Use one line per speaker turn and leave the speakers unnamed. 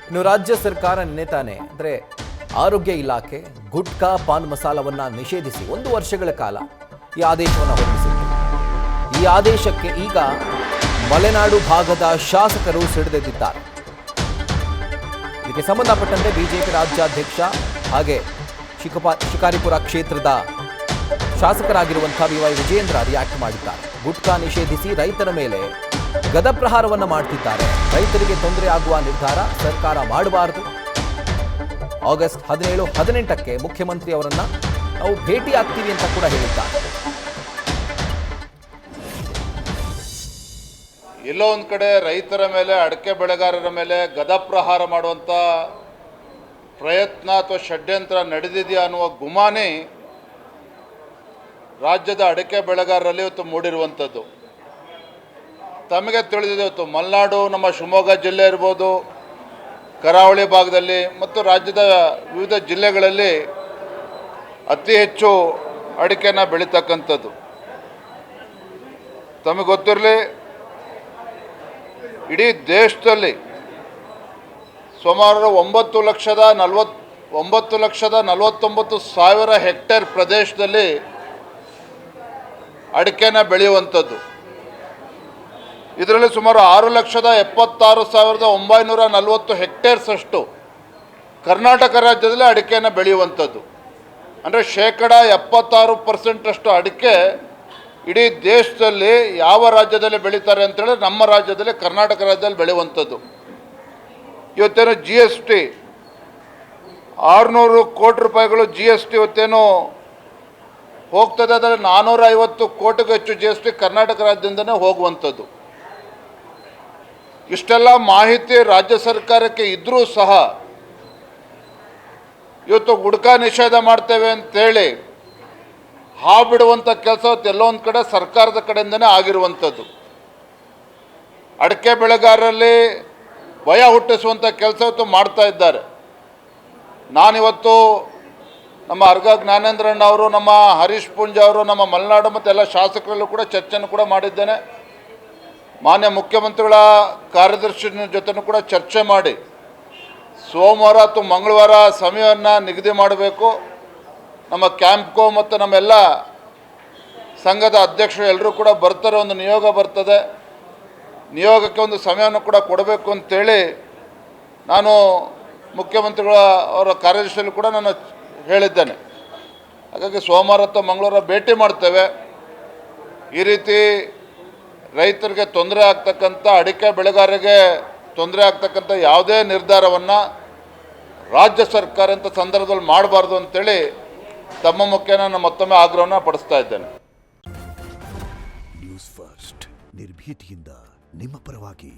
ಇನ್ನು ರಾಜ್ಯ ಸರ್ಕಾರ ನಿನ್ನೆ ತಾನೇ ಅಂದರೆ ಆರೋಗ್ಯ ಇಲಾಖೆ ಗುಟ್ಕಾ ಪಾನ್ ಮಸಾಲವನ್ನು ನಿಷೇಧಿಸಿ 1 ವರ್ಷಗಳ ಕಾಲ ಈ ಆದೇಶವನ್ನು ಹೊರಡಿಸಿತ್ತು. ಈ ಆದೇಶಕ್ಕೆ ಈಗ ಮಲೆನಾಡು ಭಾಗದ ಶಾಸಕರು ಸಿಡಿದೆದ್ದಿದ್ದಾರೆ. ಇದಕ್ಕೆ ಸಂಬಂಧಪಟ್ಟಂತೆ ಬಿಜೆಪಿ ರಾಜ್ಯಾಧ್ಯಕ್ಷ ಹಾಗೆ ಶಿಕಾರಿಪುರ ಕ್ಷೇತ್ರದ ಶಾಸಕರಾಗಿರುವಂತಹ BY ವಿಜೇಂದ್ರ ರಿಯಾಕ್ಟ್ ಮಾಡಿದ್ದಾರೆ. ಗುಟ್ಕಾ ನಿಷೇಧಿಸಿ ರೈತರ ಮೇಲೆ ಗದಪ್ರಹಾರವನ್ನು ಮಾಡ್ತಿದ್ದಾರೆ. ರೈತರಿಗೆ ತೊಂದರೆ ಆಗುವ ನಿರ್ಧಾರ ಸರ್ಕಾರ ಮಾಡಬಾರದು. ಆಗಸ್ಟ್ 17-18ಕ್ಕೆ ಮುಖ್ಯಮಂತ್ರಿ ಅವರನ್ನ ನಾವು ಭೇಟಿ ಆಗ್ತೀವಿ ಅಂತ ಕೂಡ ಹೇಳಿದ್ದಾರೆ.
ಎಲ್ಲೋ ಒಂದು ಕಡೆ ರೈತರ ಮೇಲೆ, ಅಡಕೆ ಬೆಳೆಗಾರರ ಮೇಲೆ ಗದಪ್ರಹಾರ ಮಾಡುವಂಥ ಪ್ರಯತ್ನ ಅಥವಾ ಷಡ್ಯಂತ್ರ ನಡೆದಿದೆಯಾ ಅನ್ನುವ ಗುಮಾನಿ ರಾಜ್ಯದ ಅಡಕೆ ಬೆಳೆಗಾರರಲ್ಲಿ ಇವತ್ತು ಮೂಡಿರುವಂಥದ್ದು. ತಮಗೆ ತಿಳಿದಿದೆ, ಇವತ್ತು ಮಲೆನಾಡು, ನಮ್ಮ ಶಿವಮೊಗ್ಗ ಜಿಲ್ಲೆ ಇರ್ಬೋದು, ಕರಾವಳಿ ಭಾಗದಲ್ಲಿ ಮತ್ತು ರಾಜ್ಯದ ವಿವಿಧ ಜಿಲ್ಲೆಗಳಲ್ಲಿ ಅತಿ ಹೆಚ್ಚು ಅಡಿಕೆನ ಬೆಳೀತಕ್ಕಂಥದ್ದು. ತಮಗೆ ಗೊತ್ತಿರಲಿ, ಇಡೀ ದೇಶದಲ್ಲಿ ಸುಮಾರು 9,49,000 ಹೆಕ್ಟೇರ್ ಪ್ರದೇಶದಲ್ಲಿ ಅಡಿಕೆನ ಬೆಳೆಯುವಂಥದ್ದು. ಇದರಲ್ಲಿ ಸುಮಾರು 6,76,940 ಹೆಕ್ಟೇರ್ಸ್ ಅಷ್ಟು ಕರ್ನಾಟಕ ರಾಜ್ಯದಲ್ಲಿ ಅಡಿಕೆನ ಬೆಳೆಯುವಂಥದ್ದು. ಅಂದರೆ 76% ಅಷ್ಟು ಅಡಿಕೆ ಇಡೀ ದೇಶದಲ್ಲಿ ಯಾವ ರಾಜ್ಯದಲ್ಲಿ ಬೆಳೀತಾರೆ ಅಂತೇಳಿ ನಮ್ಮ ರಾಜ್ಯದಲ್ಲಿ, ಕರ್ನಾಟಕ ರಾಜ್ಯದಲ್ಲಿ ಬೆಳೆಯುವಂಥದ್ದು. ಇವತ್ತೇನು GST 600 ಕೋಟಿ ರೂಪಾಯಿಗಳು GST ಇವತ್ತೇನು ಹೋಗ್ತದೆ, ಅದರಲ್ಲಿ 450 ಕೋಟಿಗೂ ಹೆಚ್ಚು GST ಕರ್ನಾಟಕ ರಾಜ್ಯದಿಂದನೇ ಹೋಗುವಂಥದ್ದು. ಇಷ್ಟೆಲ್ಲ ಮಾಹಿತಿ ರಾಜ್ಯ ಸರ್ಕಾರಕ್ಕೆ ಇದ್ದರೂ ಸಹ ಇವತ್ತು ಗುಟ್ಕಾ ನಿಷೇಧ ಮಾಡ್ತೇವೆ ಅಂತೇಳಿ ಬಿಡುವಂಥ ಕೆಲಸ ಎಲ್ಲೋ ಒಂದು ಕಡೆ ಸರ್ಕಾರದ ಕಡೆಯಿಂದನೇ ಆಗಿರುವಂಥದ್ದು. ಅಡಿಕೆ ಬೆಳೆಗಾರರಲ್ಲಿ ಭಯ ಹುಟ್ಟಿಸುವಂಥ ಕೆಲಸ ಇವತ್ತು ಮಾಡ್ತಾ ಇದ್ದಾರೆ. ನಾನಿವತ್ತು ನಮ್ಮ ಅರ್ಗ ಜ್ಞಾನೇಂದ್ರಣ್ಣ ಅವರು, ನಮ್ಮ ಹರೀಶ್ ಪುಂಜ ಅವರು, ನಮ್ಮ ಮಲೆನಾಡು ಮತ್ತು ಎಲ್ಲ ಶಾಸಕರಲ್ಲೂ ಕೂಡ ಚರ್ಚೆಯನ್ನು ಕೂಡ ಮಾಡಿದ್ದೇನೆ. ಮಾನ್ಯ ಮುಖ್ಯಮಂತ್ರಿಗಳ ಕಾರ್ಯದರ್ಶಿ ಜೊತೆನೂ ಕೂಡ ಚರ್ಚೆ ಮಾಡಿ ಸೋಮವಾರ ಅಥವಾ ಮಂಗಳವಾರ ಸಮಯವನ್ನು ನಿಗದಿ ಮಾಡಬೇಕು. ನಮ್ಮ ಕ್ಯಾಂಪ್ಕೋ ಮತ್ತು ನಮ್ಮೆಲ್ಲ ಸಂಘದ ಅಧ್ಯಕ್ಷರು ಎಲ್ಲರೂ ಕೂಡ ಬರ್ತಾರೆ, ಒಂದು ನಿಯೋಗ ಬರ್ತದೆ, ನಿಯೋಗಕ್ಕೆ ಒಂದು ಸಮಯವನ್ನು ಕೂಡ ಕೊಡಬೇಕು ಅಂತೇಳಿ ನಾನು ಮುಖ್ಯಮಂತ್ರಿಗಳ ಅವರ ಕಾರ್ಯದರ್ಶಿಯಲ್ಲಿ ಕೂಡ ನಾನು ಹೇಳಿದ್ದೇನೆ. ಹಾಗಾಗಿ ಸೋಮವಾರ ಅಥವಾ ಮಂಗಳವಾರ ಭೇಟಿ ಮಾಡ್ತೇವೆ. ಈ ರೀತಿ ರೈತರಿಗೆ ತೊಂದರೆ ಆಗ್ತಕ್ಕಂಥ, ಅಡಿಕೆ ಬೆಳೆಗಾರರಿಗೆ ತೊಂದರೆ ಆಗ್ತಕ್ಕಂಥ ಯಾವುದೇ ನಿರ್ಧಾರವನ್ನು ರಾಜ್ಯ ಸರ್ಕಾರ ಅಂತ ಸಂದರ್ಭದಲ್ಲಿ ಮಾಡಬಾರ್ದು ಅಂತೇಳಿ ತಮ್ಮ ಮುಖ್ಯನ ನಾನು ಮತ್ತೊಮ್ಮೆ ಆಗ್ರಹವನ್ನು ಪಡಿಸ್ತಾ ಇದ್ದೇನೆ.
ನ್ಯೂಸ್ ಫಸ್ಟ್, ನಿರ್ಭೀತಿಯಿಂದ ನಿಮ್ಮ ಪರವಾಗಿ.